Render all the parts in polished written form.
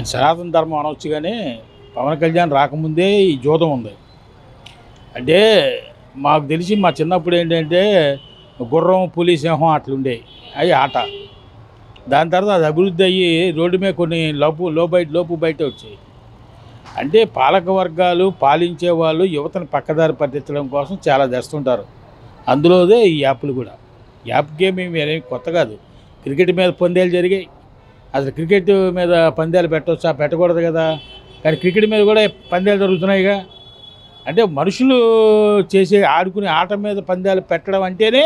ఆయన సనాతన ధర్మం అనవచ్చు కానీ పవన్ కళ్యాణ్ రాకముందే ఈ జూదం ఉంది. అంటే మాకు తెలిసి మా చిన్నప్పుడు ఏంటంటే గుర్రం పులి సింహం అట్లుండేవి, అవి ఆట. దాని తర్వాత అది అభివృద్ధి అయ్యి రోడ్డు మీద కొన్ని లోపు బయట వచ్చాయి. అంటే పాలక వర్గాలు పాలించే వాళ్ళు యువతను పక్కదారి పట్టించడం కోసం చాలా తెస్తుంటారు. అందులోదే ఈ యాప్లు కూడా. యాప్ గేమ్ ఏమి కొత్త కాదు. క్రికెట్ మీద పందేలు జరిగాయి. అసలు క్రికెట్ మీద పందేలు పెట్టవచ్చా? పెట్టకూడదు కదా. కానీ క్రికెట్ మీద కూడా పందేలు జరుగుతున్నాయిగా. అంటే మనుషులు ఆడుకునే ఆట మీద పందేలు పెట్టడం అంటేనే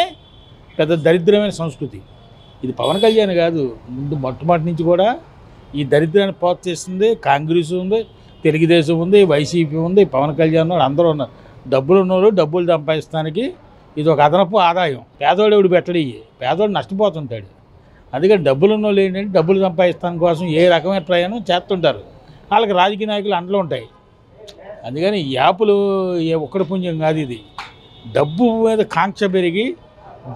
పెద్ద దరిద్రమైన సంస్కృతి. ఇది పవన్ కళ్యాణ్ కాదు, ముందు మొట్టమొదటి నుంచి కూడా ఈ దరిద్రాన్ని ప్రోత్సహిస్తుంది. కాంగ్రెస్ ఉంది, తెలుగుదేశం ఉంది, వైసీపీ ఉంది, పవన్ కళ్యాణ్ అందరూ ఉన్నారు. డబ్బులు ఉన్నవారు డబ్బులు సంపాదిస్తానికి ఇది ఒక అదనపు ఆదాయం. పేదోడు ఎవడు పెట్టడు, పేదోడు నష్టపోతుంటాడు. అందుకని డబ్బులు ఉన్న వాళ్ళు ఏంటంటే డబ్బులు సంపాదిస్తాని కోసం ఏ రకమైన ప్రయాణం చేస్తుంటారు. వాళ్ళకి రాజకీయ నాయకులు అండలు ఉంటాయి. అందుకని ఈ యాపులు ఒక్కడి పుణ్యం కాదు. ఇది డబ్బు మీద కాంక్ష పెరిగి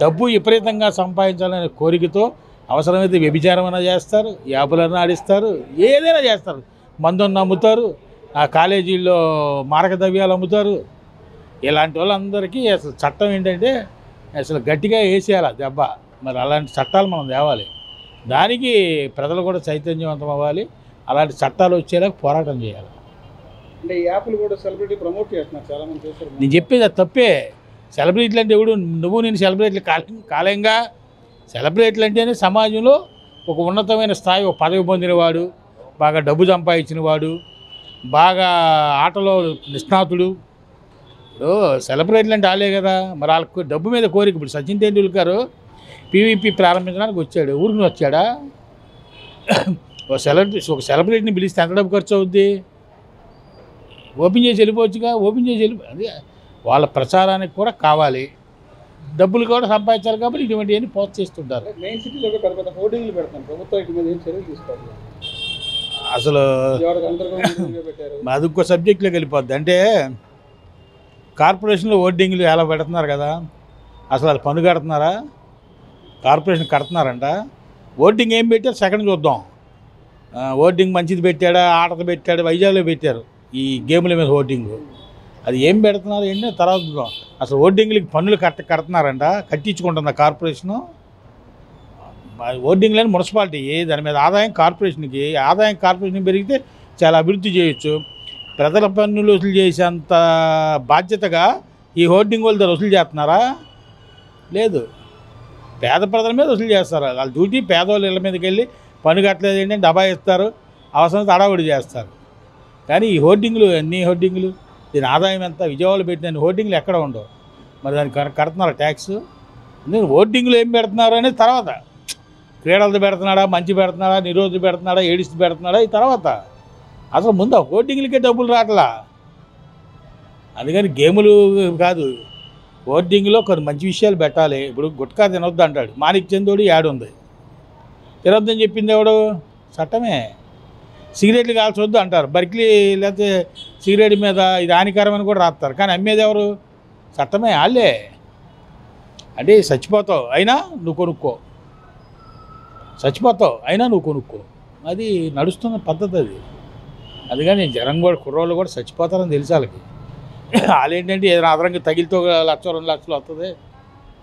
డబ్బు విపరీతంగా సంపాదించాలనే కోరికతో అవసరమైతే వ్యభిచారమైనా చేస్తారు, యాపులన్నా ఆడిస్తారు, ఏదైనా చేస్తారు. మందుని అమ్ముతారు, ఆ కాలేజీల్లో మారక ద్రవ్యాలు అమ్ముతారు. ఇలాంటి వాళ్ళందరికీ అసలు చట్టం ఏంటంటే అసలు గట్టిగా వేసేయాలి దెబ్బ. మరి అలాంటి చట్టాలు మనం తేవాలి. దానికి ప్రజలు కూడా చైతన్యవంతం అవ్వాలి. అలాంటి చట్టాలు వచ్చేలా పోరాటం చేయాలి. అంటే ఈ యాప్లు కూడా సెలబ్రిటీ ప్రమోట్ చేస్తున్నారు చాలామంది చేస్తారు. నేను చెప్పేది అది తప్పే. సెలబ్రిటీలు అంటే ఎవడు నేను సెలబ్రిటీలు కాలేంగా. సెలబ్రిటీలు అంటేనే సమాజంలో ఒక ఉన్నతమైన స్థాయి, ఒక పదవి పొందినవాడు, బాగా డబ్బు సంపాదించిన వాడు, బాగా ఆటలో నిష్ణాతుడు. సెలబ్రిటీలు అంటే వాళ్ళే కదా. మరి వాళ్ళకు డబ్బు మీద కోరిక. ఇప్పుడు సచిన్ టెండూల్కర్ పీవీపీ ప్రారంభించడానికి వచ్చాడు, ఊరికి వచ్చాడా? ఒక సెలబ్రిటీని పిలిస్తే ఎంత డబ్బు ఖర్చు అవుద్ది? ఓపెన్ చేసి వెళ్ళిపోవచ్చుగా. ఓపెన్ చేసి అదే వాళ్ళ ప్రచారానికి కూడా కావాలి, డబ్బులు కూడా సంపాదించాలి. కాబట్టి ఇటువంటివన్నీ ప్రోత్సహిస్తుంటారు. మెయిన్ సిటీలో పెద్ద పెద్ద హోర్డింగ్లు పెడతాను, ప్రభుత్వం ఇటు మీద ఏం చర్యలు తీసుకోవాలి? అసలు అది ఇంకో సబ్జెక్టులోకి వెళ్ళిపోద్ది. అంటే కార్పొరేషన్లో హోర్డింగ్లు ఎలా పెడుతున్నారు కదా, అసలు వాళ్ళు పన్ను కడుతున్నారా? కార్పొరేషన్ కడుతున్నారంట. హోర్డింగ్ ఏం పెట్టారు సెకండ్ చూద్దాం. హోర్డింగ్ మంచిది పెట్టాడా, ఆటది పెట్టాడు, వైజాగ్లో పెట్టారు ఈ గేముల మీద హోర్డింగ్. అది ఏం పెడుతున్నారు ఏంటంటే తర్వాత చూద్దాం. అసలు హోర్డింగ్లకి పన్నులు కడుతున్నారంట, కట్టించుకుంటుందా కార్పొరేషను? హోర్డింగ్లని మున్సిపాలిటీ, దాని మీద ఆదాయం కార్పొరేషన్కి. ఆదాయం కార్పొరేషన్ పెరిగితే చాలా అభివృద్ధి చేయొచ్చు. ప్రజల పన్నులు వసూలు చేసేంత బాధ్యతగా ఈ హోర్డింగ్ వాళ్ళ దగ్గర వసూలు చేస్తున్నారా? లేదు. పేద ప్రజల మీద వసూలు చేస్తారు. వాళ్ళ డ్యూటీ పేదవాళ్ళ ఇళ్ళ మీదకి వెళ్ళి పన్ను కట్టలేదు ఏంటంటే డబ్బా ఇస్తారు, అవసరం అడావుడి చేస్తారు. కానీ ఈ హోర్డింగ్లు, అన్ని హోర్డింగ్లు, దీని ఆదాయం ఎంత? విజయవాడలో పెట్టిన హోర్డింగ్లు ఎక్కడ ఉండవు. మరి దానికి కడుతున్నారు ట్యాక్స్. ఎందుకంటే హోర్డింగ్లు ఏం పెడుతున్నారు అనేది తర్వాత. క్రీడలది పెడుతున్నాడా, మంచి పెడుతున్నాడా, నిరోధి పెడుతున్నాడా, ఏడిస్తూ పెడుతున్నాడా, ఈ తర్వాత. అసలు ముందు ఆ హోర్డింగ్లకే డబ్బులు రావట్లా. అందుకని గేములు కాదు, హోర్డింగ్లో కొన్ని మంచి విషయాలు పెట్టాలి. ఇప్పుడు గుట్కా తినొద్దు అంటాడు మాణిక్ చందోడి, యాడుంది? తినొద్దని చెప్పింది ఎవడు? చట్టమే. సిగరెట్లు కాల్చొద్దు అంటారు, బర్క్లీ లేకపోతే సిగరెట్ మీద ఇది హానికరమని కూడా రాస్తారు. కానీ అమ్మేది ఎవరు? చట్టమే, వాళ్ళే. అంటే చచ్చిపోతావు అయినా నువ్వు కొనుక్కో, చచ్చిపోతావు అయినా నువ్వు కొనుక్కో. అది నడుస్తున్న పద్ధతి అది. అందుకని జనం కూడా, కుర్రోళ్ళు కూడా చచ్చిపోతారని తెలిసి వాళ్ళకి. వాళ్ళు ఏంటంటే ఏదైనా అదనంగా తగిలితో 1,00,000 2 లక్షలు వస్తుంది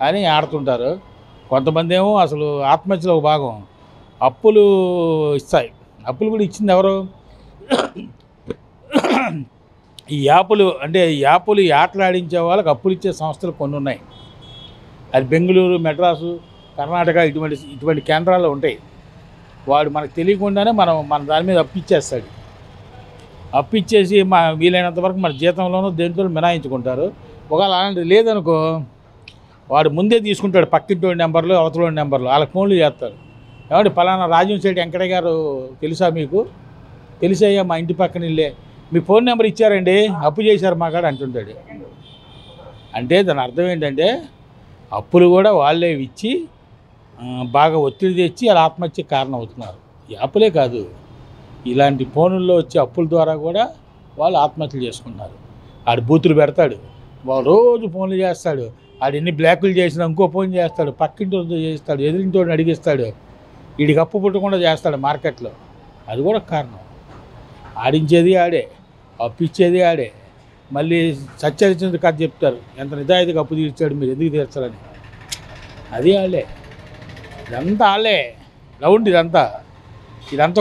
అని ఆడుతుంటారు. కొంతమంది ఏమో అసలు ఆత్మహత్యలో ఒక భాగం అప్పులు ఇస్తాయి. అప్పులు కూడా ఇచ్చింది ఎవరు? ఈ యాపులు. అంటే యాపులు ఆటలాడించే వాళ్ళకి అప్పులు ఇచ్చే సంస్థలు కొన్ని ఉన్నాయి. అది బెంగళూరు, మెడ్రాసు, కర్ణాటక ఇటువంటి కేంద్రాల్లో ఉంటాయి. వాడు మనకు తెలియకుండానే మన దాని మీద అప్పిచ్చేస్తాడు. అప్పిచ్చేసి వీలైనంత వరకు మన జీతంలోనూ దేంతో మినాయించుకుంటారు. ఒకవేళ అలాంటిది లేదనుకో, వాడు ముందే తీసుకుంటాడు పక్కింటి నెంబర్లు, అవతల నెంబర్లు, వాళ్ళకి ఫోన్లు చేస్తాడు. ఏమంటే పలానా రాజంశెట్టి వెంకటయ్య గారు తెలుసా మీకు? తెలిసయ్యా, మా ఇంటి పక్కన ఇల్లే, మీ ఫోన్ నెంబర్ ఇచ్చారండి, అప్పు చేశారు మా కాడ అంటుంటాడు. అంటే దాని అర్థం ఏంటంటే అప్పులు కూడా వాళ్ళే ఇచ్చి బాగా ఒత్తిడి తెచ్చి అలా ఆత్మహత్యకు కారణం అవుతున్నారు. ఈ అప్పులే కాదు, ఇలాంటి ఫోనుల్లో వచ్చే అప్పుల ద్వారా కూడా వాళ్ళు ఆత్మహత్యలు చేసుకున్నారు. ఆడు బూతులు పెడతాడు, వాళ్ళు రోజు ఫోన్లు చేస్తాడు, ఆడు ఎన్ని బ్లాకులు చేసినా ఇంకో ఫోన్ చేస్తాడు, పక్కింటితో చేస్తాడు, ఎదురింటిని అడిగిస్తాడు, వీడికి అప్పు పుట్టకుండా చేస్తాడు మార్కెట్లో. అది కూడా కారణం. ఆడించేది ఆడే, అప్పు ఇచ్చేది ఆడే, మళ్ళీ సత్యహరిచంద్ర కథ చెప్తారు, ఎంత నిజాయితీగా అప్పు తీర్చాడు, మీరు ఎందుకు తీర్చాలని. అది వాళ్ళే, ఇదంతా వాళ్ళే రౌండ్. ఇదంతా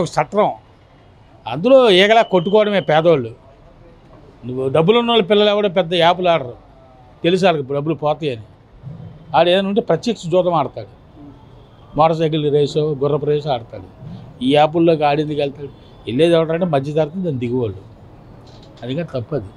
ఒక చట్రం. అందులో ఈగలా కొట్టుకోవడమే పేదోళ్ళు. నువ్వు డబ్బులు ఉన్న వాళ్ళ పిల్లలు ఎవడో పెద్ద యాపులు ఆడరు, తెలుసు వాళ్ళకి డబ్బులు పోతాయని. ఆడు ఏదైనా ఉంటే ప్రత్యక్ష జూదం ఆడతాడు, మోటార్ సైకిల్ రేసో గుర్రపు రేసో ఆడతాడు. ఈ యాపుల్లోకి ఆడిందుకు వెళ్తాడు. వెళ్ళేది ఎవడంటే మధ్య తరగతి, దాని దిగువాళ్ళు. అది కానీ తప్పదు.